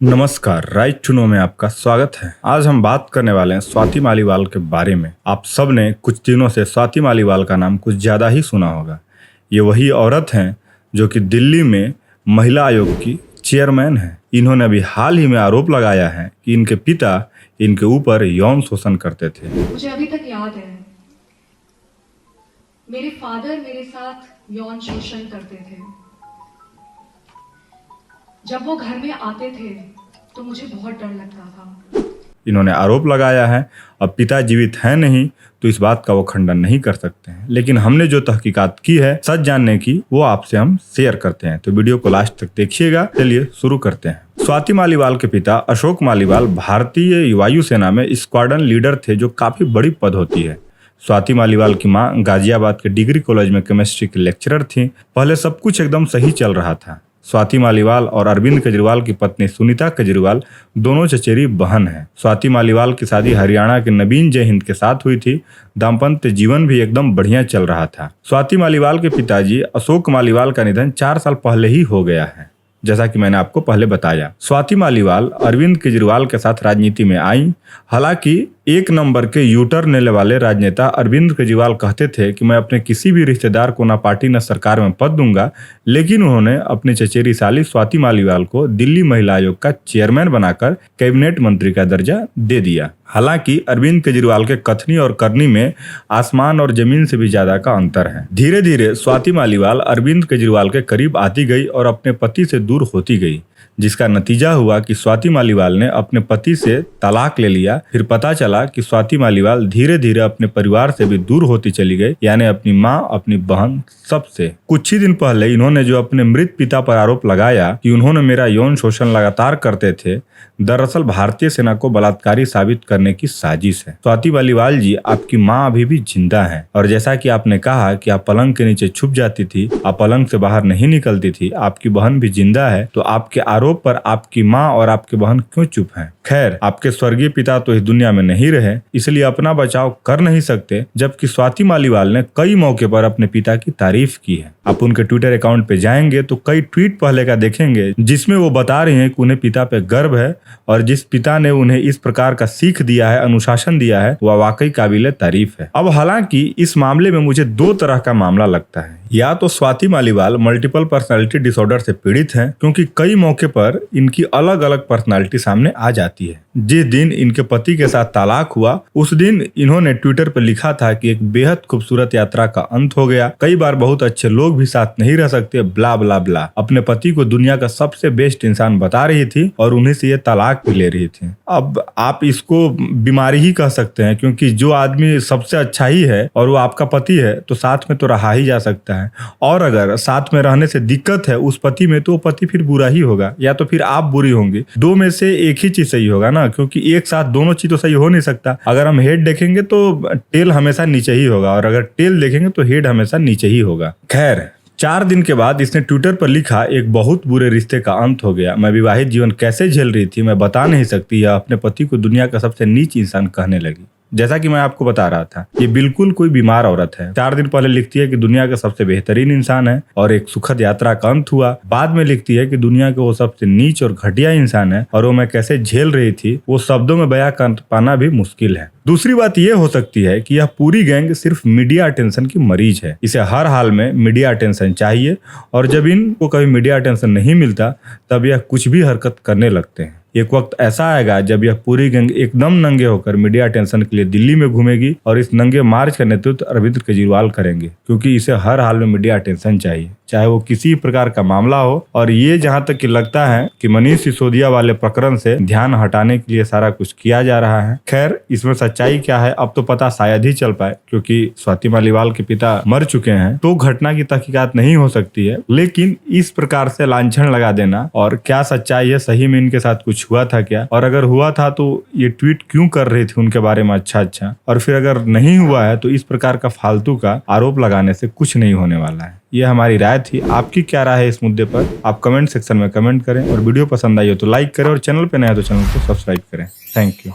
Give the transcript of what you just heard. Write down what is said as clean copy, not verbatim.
नमस्कार, right to know में आपका स्वागत है। आज हम बात करने वाले हैं स्वाति मालीवाल के बारे में। आप सब ने कुछ दिनों से स्वाति मालीवाल का नाम कुछ ज़्यादा ही सुना होगा। ये वही औरत हैं जो कि दिल्ली में महिला आयोग की चेयरमैन हैं। इन्होंने अभी हाल ही में आरोप लगाया है कि इनके पिता इनके ऊपर यौन शोषण करते थे। मुझे अभी तक याद है, मेरे फादर मेरे साथ यौन शोषण करते थे। जब वो घर में आते थे तो मुझे बहुत डर लगता था। इन्होंने आरोप लगाया है। अब पिता जीवित हैं नहीं तो इस बात का वो खंडन नहीं कर सकते हैं, लेकिन हमने जो तहकीकात की है सच जानने की वो आपसे हम शेयर करते हैं। तो वीडियो को लास्ट तक देखिएगा। चलिए शुरू करते हैं। स्वाति मालीवाल के पिता अशोक मालीवाल भारतीय वायुसेना में स्क्वाड्रन लीडर थे, जो काफी बड़ी पद होती है। स्वाति मालीवाल की मां गाजियाबाद के डिग्री कॉलेज में केमिस्ट्री की लेक्चरर थी। पहले सब कुछ एकदम सही चल रहा था। स्वाति मालीवाल और अरविंद केजरीवाल की पत्नी सुनीता केजरीवाल दोनों चचेरी बहन हैं। स्वाति मालीवाल की शादी हरियाणा के नवीन जय हिंद के साथ हुई थी। दाम्पत्य जीवन भी एकदम बढ़िया चल रहा था। स्वाति मालीवाल के पिताजी अशोक मालीवाल का निधन 4 साल पहले ही हो गया है, जैसा कि मैंने आपको पहले बताया। स्वाति मालीवाल अरविंद केजरीवाल के साथ राजनीति में आई। हालांकि एक नंबर के यूटर्न लेने वाले राजनेता अरविंद केजरीवाल कहते थे कि मैं अपने किसी भी रिश्तेदार को ना पार्टी न सरकार में पद दूंगा, लेकिन उन्होंने अपनी चचेरी साली स्वाति मालीवाल को दिल्ली महिला आयोग का चेयरमैन बनाकर कैबिनेट मंत्री का दर्जा दे दिया। हालांकि अरविंद केजरीवाल के कथनी और करनी में आसमान और जमीन से भी ज्यादा का अंतर है। धीरे धीरे स्वाति मालीवाल अरविंद केजरीवाल के करीब आती गई और अपने पति से दूर होती गई, जिसका नतीजा हुआ कि स्वाति मालीवाल ने अपने पति से तलाक ले लिया। फिर पता चला कि स्वाति मालीवाल धीरे धीरे अपने परिवार से भी दूर होती चली गई, यानी अपनी माँ, अपनी बहन, सबसे। कुछ ही दिन पहले इन्होंने जो अपने मृत पिता पर आरोप लगाया कि उन्होंने मेरा यौन शोषण लगातार करते थे, दरअसल भारतीय सेना को बलात्कारी साबित करने की साजिश है। स्वाति मालीवाल जी, आपकी माँ अभी भी जिंदा है, और जैसा कि आपने कहा कि आप पलंग के नीचे छुप जाती थी, आप पलंग से बाहर नहीं निकलती थी, आपकी बहन भी जिंदा है, तो आपके आरोप पर आपकी माँ और आपकी बहन क्यों चुप हैं? खैर, आपके स्वर्गीय पिता तो इस दुनिया में नहीं रहे, इसलिए अपना बचाव कर नहीं सकते, जबकि स्वाति मालीवाल ने कई मौके पर अपने पिता की तारीफ की है। आप उनके ट्विटर अकाउंट पे जाएंगे तो कई ट्वीट पहले का देखेंगे जिसमें वो बता रही हैं कि उन्हें पिता पे गर्व है, और जिस पिता ने उन्हें इस प्रकार का सीख दिया है, अनुशासन दिया है, वह वाकई काबिले तारीफ है। अब हालांकि इस मामले में मुझे 2 तरह का मामला लगता है। या तो Swati Maliwal multiple personality disorder से पीड़ित हैं, क्योंकि कई मौके पर इनकी अलग अलग पर्सनालिटी सामने आ जाती है। जिस दिन इनके पति के साथ तलाक हुआ, उस दिन इन्होंने ट्विटर पर लिखा था कि एक बेहद खूबसूरत यात्रा का अंत हो गया, कई बार बहुत अच्छे लोग भी साथ नहीं रह सकते, ब्ला ब्ला ब्ला। अपने पति को दुनिया का सबसे बेस्ट इंसान बता रही थी और उन्हीं से ये तलाक भी ले रही थी। अब आप इसको बीमारी ही कह सकते हैं, क्योंकि जो आदमी सबसे अच्छा ही है और वो आपका पति है, तो साथ में तो रहा ही जा सकता है। और अगर साथ में रहने से दिक्कत है उस पति में, तो वो पति फिर बुरा ही होगा, या तो फिर आप बुरी होंगी। 2 में से एक ही चीज सही होगा ना, क्योंकि एक साथ दोनों चीज तो सही हो नहीं सकता। अगर हम हेड देखेंगे तो टेल हमेशा नीचे ही होगा, और अगर टेल देखेंगे तो हेड हमेशा नीचे ही होगा। खैर, 4 दिन के बाद इसने ट्विटर पर लिखा, एक बहुत बुरे रिश्ते का अंत हो गया। मैं विवाहित जीवन कैसे झेल रही थी मैं बता नहीं सकती। यह अपने पति को दुनिया का सबसे नीच इंसान कहने लगी। जैसा कि मैं आपको बता रहा था, ये बिल्कुल कोई बीमार औरत है। 4 दिन पहले लिखती है कि दुनिया का सबसे बेहतरीन इंसान है और एक सुखद यात्रा का अंत हुआ। बाद में लिखती है कि दुनिया के वो सबसे नीच और घटिया इंसान है, और वो मैं कैसे झेल रही थी वो शब्दों में बयां कर पाना भी मुश्किल है। दूसरी बात यह हो सकती है कि यह पूरी गैंग सिर्फ मीडिया अटेंशन की मरीज है। इसे हर हाल में मीडिया अटेंशन चाहिए, और जब इनको कभी मीडिया अटेंशन नहीं मिलता तब यह कुछ भी हरकत करने लगते हैं। एक वक्त ऐसा आएगा जब यह पूरी गैंग एकदम नंगे होकर मीडिया अटेंशन के लिए दिल्ली में घूमेगी, और इस नंगे मार्च का नेतृत्व अरविंद केजरीवाल करेंगे, क्योंकि इसे हर हाल में मीडिया अटेंशन चाहिए, चाहे वो किसी प्रकार का मामला हो। और ये जहां तक कि लगता है कि मनीष सिसोदिया वाले प्रकरण से ध्यान हटाने के लिए सारा कुछ किया जा रहा है। खैर, इसमें सच्चाई क्या है अब तो पता शायद ही चल पाए, क्योंकि स्वाति मालीवाल के पिता मर चुके हैं, तो घटना की तहकीकात नहीं हो सकती है। लेकिन इस प्रकार से लांछन लगा देना, और क्या सच्चाई है, सही में इनके साथ कुछ हुआ था क्या, और अगर हुआ था तो ये ट्वीट क्यों कर रही थी उनके बारे में अच्छा, और फिर अगर नहीं हुआ है तो इस प्रकार का फालतू का आरोप लगाने से कुछ नहीं होने वाला है। ये हमारी राय थी। आपकी क्या राय है इस मुद्दे पर, आप कमेंट सेक्शन में कमेंट करें, और वीडियो पसंद आई हो तो लाइक करें, और चैनल पे नया है तो चैनल को सब्सक्राइब करें। Thank you.